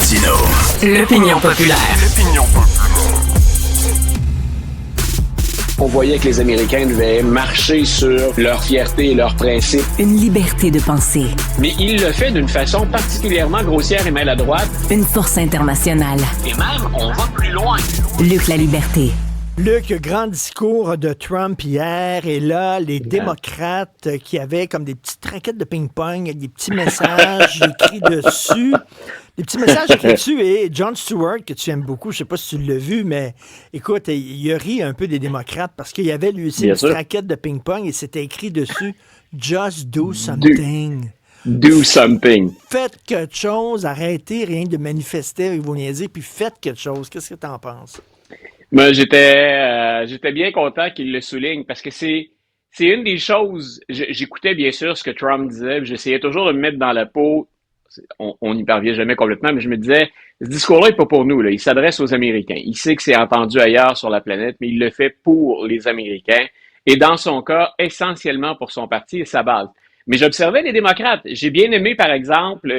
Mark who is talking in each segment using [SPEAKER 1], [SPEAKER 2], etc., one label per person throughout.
[SPEAKER 1] Martino.
[SPEAKER 2] L'opinion populaire.
[SPEAKER 3] On voyait que les Américains devaient marcher sur leur fierté et leurs principes.
[SPEAKER 4] Une liberté de penser.
[SPEAKER 3] Mais il le fait d'une façon particulièrement grossière et maladroite.
[SPEAKER 4] Une force internationale.
[SPEAKER 3] Et même, on va plus loin.
[SPEAKER 4] Luc la liberté.
[SPEAKER 5] Luc, grand discours de Trump hier, et là, les démocrates qui avaient comme des petites raquettes de ping-pong, avec des petits messages écrits dessus. Des petits messages écrits dessus, et Jon Stewart, que tu aimes beaucoup, je sais pas si tu l'as vu, mais écoute, il a ri un peu des démocrates parce qu'il y avait lui aussi une petite raquette de ping-pong et c'était écrit dessus « Just do something ».
[SPEAKER 3] Do something.
[SPEAKER 5] Faites quelque chose, arrêtez rien de manifester avec vos niaiseries, puis faites quelque chose. Qu'est-ce que tu en penses?
[SPEAKER 3] Moi, j'étais bien content qu'il le souligne parce que c'est une des choses. J'écoutais bien sûr ce que Trump disait, j'essayais toujours de me mettre dans la peau. On n'y parvient jamais complètement, mais je me disais, ce discours-là n'est pas pour nous, là. Il s'adresse aux Américains. Il sait que c'est entendu ailleurs sur la planète, mais il le fait pour les Américains. Et dans son cas, essentiellement pour son parti et sa base. Mais j'observais les démocrates. J'ai bien aimé, par exemple,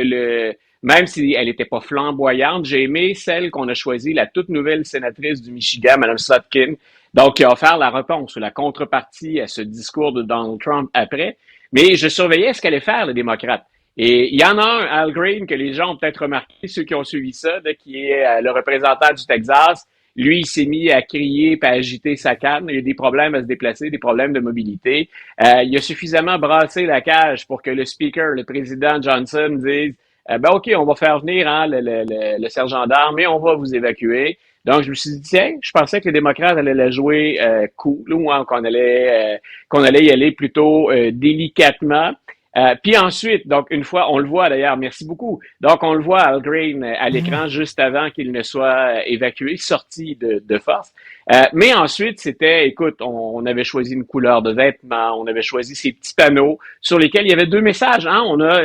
[SPEAKER 3] même si elle n'était pas flamboyante, j'ai aimé celle qu'on a choisie, la toute nouvelle sénatrice du Michigan, Mme Slotkin, donc qui a offert la réponse ou la contrepartie à ce discours de Donald Trump après. Mais je surveillais ce qu'allaient faire les démocrates. Et il y en a un, Al Green, que les gens ont peut-être remarqué, ceux qui ont suivi ça, qui est le représentant du Texas. Lui, il s'est mis à crier et à agiter sa canne. Il y a des problèmes à se déplacer, des problèmes de mobilité. Il a suffisamment brassé la cage pour que le speaker, le président Johnson, dise OK, on va faire venir le sergent d'armes et on va vous évacuer. Donc, je me suis dit, tiens, je pensais que les démocrates allaient la jouer cool, ou qu'on allait y aller plutôt délicatement. Puis ensuite, donc une fois, on le voit d'ailleurs, merci beaucoup. Donc on le voit Al Green à l'écran juste avant qu'il ne soit évacué, sorti de force. Mais ensuite, c'était, écoute, on avait choisi une couleur de vêtements, on avait choisi ces petits panneaux sur lesquels il y avait deux messages.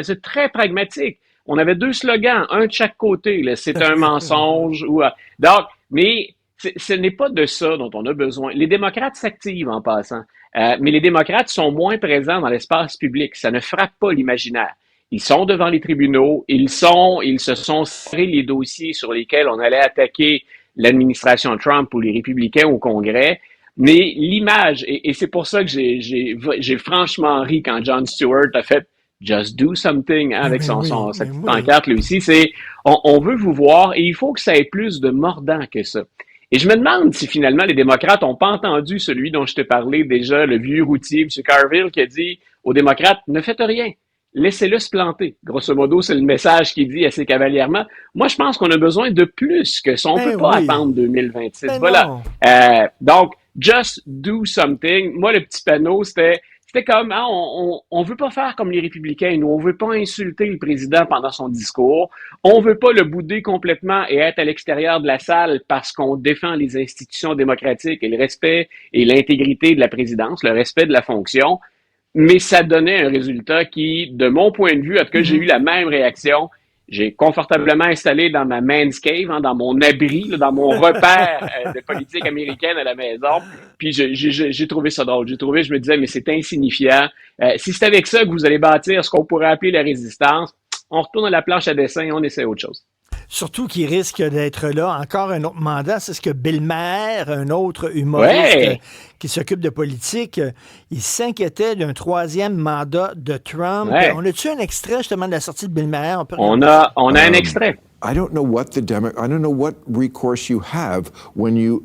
[SPEAKER 3] C'est très pragmatique. On avait deux slogans, un de chaque côté. Là, c'est un mensonge. Donc, mais ce n'est pas de ça dont on a besoin. Les démocrates s'activent en passant. Mais les démocrates sont moins présents dans l'espace public. Ça ne frappe pas l'imaginaire. Ils sont devant les tribunaux. Ils se sont serrés les dossiers sur lesquels on allait attaquer l'administration Trump ou les républicains au Congrès. Mais l'image, et c'est pour ça que j'ai franchement ri quand Jon Stewart a fait Just do something avec sa petite pancarte lui aussi, c'est on veut vous voir et il faut que ça ait plus de mordant que ça. Et je me demande si finalement les démocrates n'ont pas entendu celui dont je t'ai parlé déjà, le vieux routier, M. Carville, qui a dit aux démocrates, ne faites rien, laissez-le se planter. Grosso modo, c'est le message qu'il dit assez cavalièrement. Moi, je pense qu'on a besoin de plus que ça. On ne peut pas attendre 2026. Voilà. Donc, just do something. Moi, le petit panneau, c'était comme, on veut pas faire comme les républicains, nous, on veut pas insulter le président pendant son discours, on veut pas le bouder complètement et être à l'extérieur de la salle parce qu'on défend les institutions démocratiques et le respect et l'intégrité de la présidence, le respect de la fonction, mais ça donnait un résultat qui, de mon point de vue, en tout cas, j'ai eu la même réaction. J'ai confortablement installé dans ma man's cave, dans mon abri, dans mon repère de politique américaine à la maison. Puis j'ai trouvé ça drôle. Je me disais, mais c'est insignifiant. Si c'est avec ça que vous allez bâtir ce qu'on pourrait appeler la résistance, on retourne à la planche à dessin et on essaie autre chose.
[SPEAKER 5] Surtout qu'il risque d'être là encore un autre mandat. C'est ce que Bill Maher, un autre humoriste qui s'occupe de politique, il s'inquiétait d'un troisième mandat de Trump. On a-tu un extrait justement de la sortie de Bill Maher?
[SPEAKER 3] On a un extrait.
[SPEAKER 6] I don't know what recourse you have when you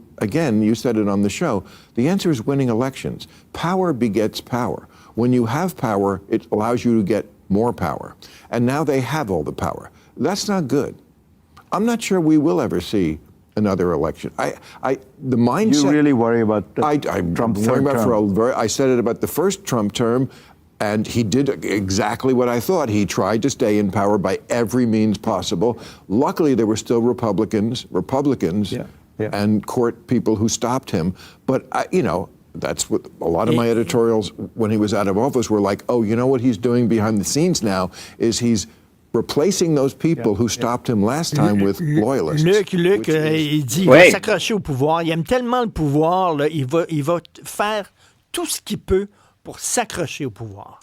[SPEAKER 6] said it on the show. The answer is winning elections. Power begets power. When you have power, it allows you to get more power. And now they have all the power. That's not good. I'm not sure we will ever see another election. The mindset.
[SPEAKER 7] You really worry about Trump's third term?
[SPEAKER 6] I said it about the first Trump term, and he did exactly what I thought. He tried to stay in power by every means possible. Luckily, there were still Republicans, and court people who stopped him. But that's what a lot of my editorials when he was out of office were like, oh, you know what he's doing behind the scenes now is he's replacing those people who stopped him last time with loyalists.
[SPEAKER 5] Luc, il dit qu'il va s'accrocher au pouvoir. Il aime tellement le pouvoir, là, il va faire tout ce qu'il peut pour s'accrocher au pouvoir.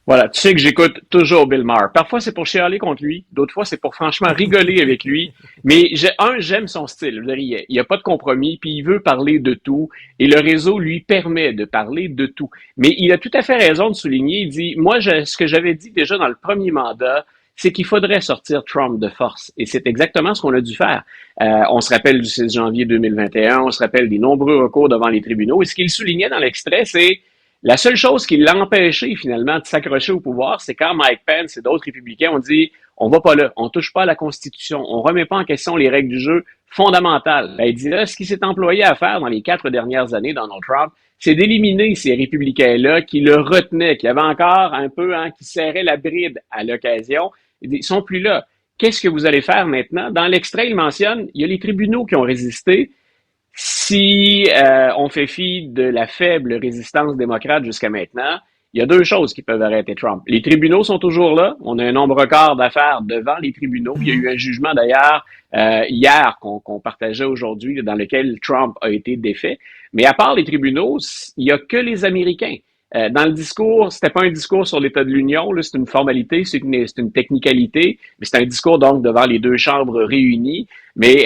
[SPEAKER 3] Voilà, tu sais que j'écoute toujours Bill Maher. Parfois, c'est pour chialer contre lui. D'autres fois, c'est pour franchement rigoler avec lui. Mais j'aime son style. Je veux dire, il y a pas de compromis, puis il veut parler de tout. Et le réseau lui permet de parler de tout. Mais il a tout à fait raison de souligner. Il dit, moi, ce que j'avais dit déjà dans le premier mandat, c'est qu'il faudrait sortir Trump de force. Et c'est exactement ce qu'on a dû faire. On se rappelle du 6 janvier 2021, on se rappelle des nombreux recours devant les tribunaux. Et ce qu'il soulignait dans l'extrait, c'est la seule chose qui l'a empêché finalement de s'accrocher au pouvoir, c'est quand Mike Pence et d'autres républicains ont dit on va pas là, on touche pas à la Constitution, on remet pas en question les règles du jeu fondamentales. Ben, il dit là, ce qui s'est employé à faire dans les 4 dernières années, Donald Trump, c'est d'éliminer ces républicains-là qui le retenaient, qui avaient encore un peu, qui serraient la bride à l'occasion. Ils sont plus là. Qu'est-ce que vous allez faire maintenant? Dans l'extrait, il mentionne, il y a les tribunaux qui ont résisté. Si on fait fi de la faible résistance démocrate jusqu'à maintenant, il y a deux choses qui peuvent arrêter Trump. Les tribunaux sont toujours là. On a un nombre record d'affaires devant les tribunaux. Il y a eu un jugement d'ailleurs hier qu'on partageait aujourd'hui dans lequel Trump a été défait. Mais à part les tribunaux, il n'y a que les Américains. Dans le discours, c'était pas un discours sur l'état de l'Union, là, c'est une formalité, c'est une technicalité, mais c'est un discours donc devant les deux chambres réunies. Mais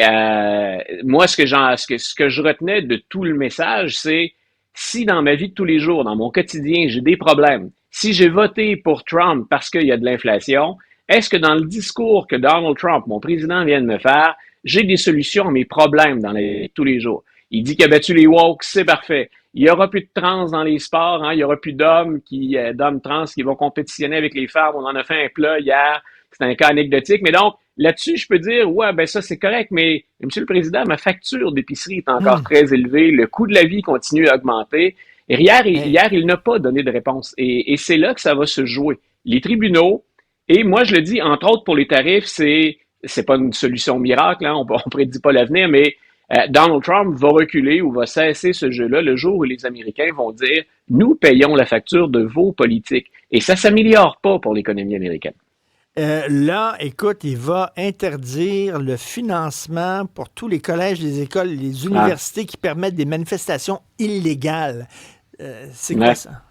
[SPEAKER 3] moi, ce que je retenais de tout le message, c'est si dans ma vie de tous les jours, dans mon quotidien, j'ai des problèmes, si j'ai voté pour Trump parce qu'il y a de l'inflation, est-ce que dans le discours que Donald Trump, mon président, vient de me faire, j'ai des solutions à mes problèmes dans tous les jours? Il dit qu'il a battu les woke, c'est parfait. Il y aura plus de trans dans les sports, il y aura plus d'hommes trans qui vont compétitionner avec les femmes. On en a fait un plat hier. C'est un cas anecdotique. Mais donc, là-dessus, je peux dire, ouais, ben ça, c'est correct, mais Monsieur le Président, ma facture d'épicerie est encore très élevée. Le coût de la vie continue à augmenter. Et hier, il n'a pas donné de réponse. Et c'est là que ça va se jouer. Les tribunaux, et moi, je le dis, entre autres, pour les tarifs, c'est pas une solution miracle, on prédit pas l'avenir, mais Donald Trump va reculer ou va cesser ce jeu-là le jour où les Américains vont dire « Nous payons la facture de vos politiques ». Et ça ne s'améliore pas pour l'économie américaine.
[SPEAKER 5] Là, écoute, il va interdire le financement pour tous les collèges, les écoles, les universités qui permettent des manifestations illégales. C'est quoi ça?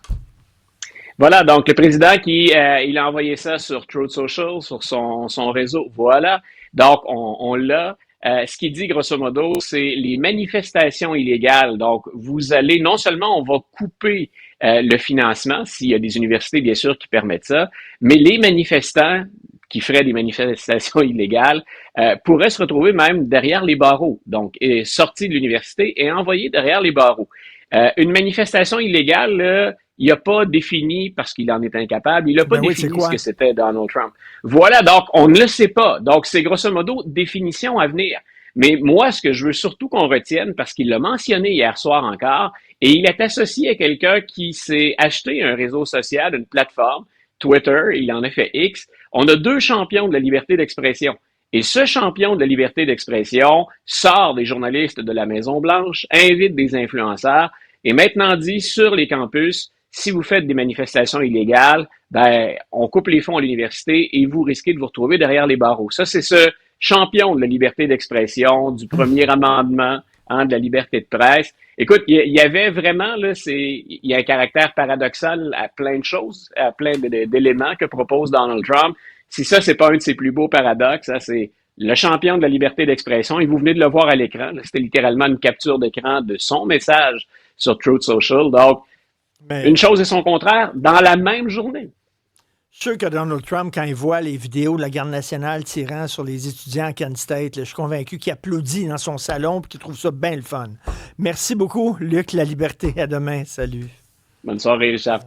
[SPEAKER 3] Voilà, donc le président il a envoyé ça sur Truth Social, sur son réseau. Voilà, donc on l'a. Ce qu'il dit, grosso modo, c'est les manifestations illégales. Donc, vous allez, non seulement on va couper le financement, s'il y a des universités, bien sûr, qui permettent ça, mais les manifestants qui feraient des manifestations illégales pourraient se retrouver même derrière les barreaux, donc sortis de l'université et envoyés derrière les barreaux. Une manifestation illégale, il n'a pas défini, parce qu'il en est incapable, il n'a pas défini ce que c'était Donald Trump. Voilà, donc on ne le sait pas. Donc c'est grosso modo définition à venir. Mais moi, ce que je veux surtout qu'on retienne, parce qu'il l'a mentionné hier soir encore, et il est associé à quelqu'un qui s'est acheté un réseau social, une plateforme, Twitter, il en a fait X. On a deux champions de la liberté d'expression. Et ce champion de la liberté d'expression sort des journalistes de la Maison-Blanche, invite des influenceurs, et maintenant dit sur les campus, si vous faites des manifestations illégales, ben, on coupe les fonds à l'université et vous risquez de vous retrouver derrière les barreaux. Ça, c'est ce champion de la liberté d'expression, du premier amendement, de la liberté de presse. Écoute, il y avait vraiment, là, il y a un caractère paradoxal à plein de choses, à plein d'éléments que propose Donald Trump. Si ça, c'est pas un de ses plus beaux paradoxes, ça, c'est le champion de la liberté d'expression. Et vous venez de le voir à l'écran. C'était littéralement une capture d'écran de son message sur Truth Social. Donc, une chose et son contraire dans la même journée.
[SPEAKER 5] Je suis sûr que Donald Trump, quand il voit les vidéos de la Garde nationale tirant sur les étudiants à Kent State, là, je suis convaincu qu'il applaudit dans son salon et qu'il trouve ça bien le fun. Merci beaucoup, Luc La Liberté. À demain. Salut.
[SPEAKER 3] Bonne soirée, Richard.